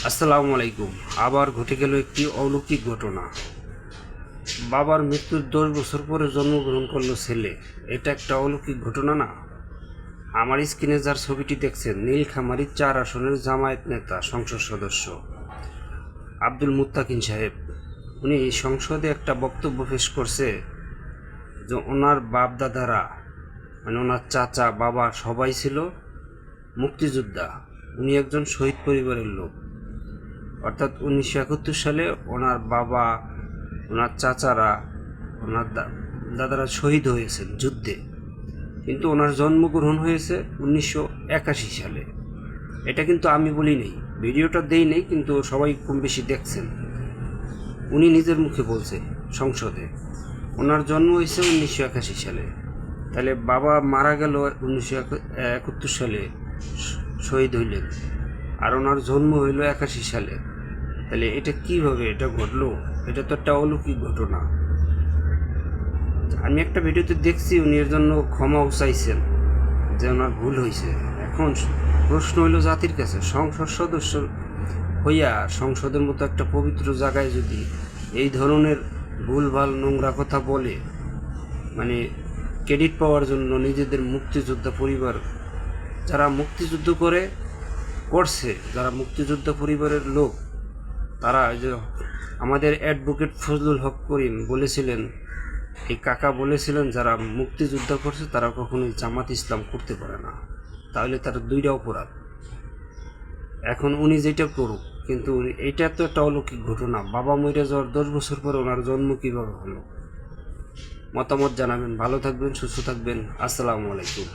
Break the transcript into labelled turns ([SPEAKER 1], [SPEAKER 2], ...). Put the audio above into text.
[SPEAKER 1] আসসালামু আলাইকুম। আবার ঘটে গেল একটি অলৌকিক ঘটনা। বাবার মৃত্যুর 10 বছর পরে জন্মগ্রহণ করলো ছেলে। এটা একটা অলৌকিক ঘটনা না? আমার স্ক্রিনে যার ছবিটি দেখছেন, নীলখামারীর 4 আসনের জামায়াত নেতা সংসদ সদস্য আব্দুল মুত্তাকিন সাহেব। উনি সংসদে একটা বক্তব্য পেশ করছে যে ওনার বাপ দাদারা, মানে ওনার চাচা বাবা সবাই ছিল মুক্তিযোদ্ধা। উনি একজন শহীদ পরিবারের লোক। অর্থাৎ 1971 সালে ওনার বাবা, ওনার চাচারা, ওনার দাদারা শহীদ হয়েছেন যুদ্ধে, কিন্তু ওনার জন্মগ্রহণ হয়েছে 1981 সালে। এটা কিন্তু আমি বলি নেই, ভিডিওটা দেই নেই, কিন্তু সবাই কম বেশি দেখছেন। উনি নিজের মুখে বলছে সংসদে ওনার জন্ম হয়েছে 1981 সালে। তাহলে বাবা মারা গেল 1971 সালে, শহীদ হইলেন, আর ওনার জন্ম হইল 81 সালে। তাহলে এটা কিভাবে এটা ঘটলো? এটা তো একটা অলৌকিক ঘটনা। আমি একটা ভিডিওতে দেখছি উনি এর জন্য ক্ষমাও চাইছেন যে ওনার ভুল হয়েছে। এখন প্রশ্ন হইল জাতির কাছে, সংসদ সদস্য হইয়া সংসদের মতো একটা পবিত্র জায়গায় যদি এই ধরনের ভুলভাল নোংরা কথা বলে, মানে ক্রেডিট পাওয়ার জন্য নিজেদের মুক্তিযোদ্ধা পরিবার, যারা মুক্তিযুদ্ধ করছে, যারা মুক্তিযোদ্ধা পরিবারের লোক, তারা যে আমাদের অ্যাডভোকেট ফজলুল হক করিম বলেছিলেন, এই কাকা বলেছিলেন, যারা মুক্তিযুদ্ধ করছে তারা কখনোই জামাত ইসলাম করতে পারে না। তাহলে তার দুইটা অপরাধ। এখন উনি যেটা করুক, কিন্তু এইটা তো একটা অলৌকিক ঘটনা। বাবা মরে যাওয়ার 10 বছর পরে ওনার জন্ম কীভাবে হলো? মতামত জানাবেন। ভালো থাকবেন, সুস্থ থাকবেন। আসসালামু আলাইকুম।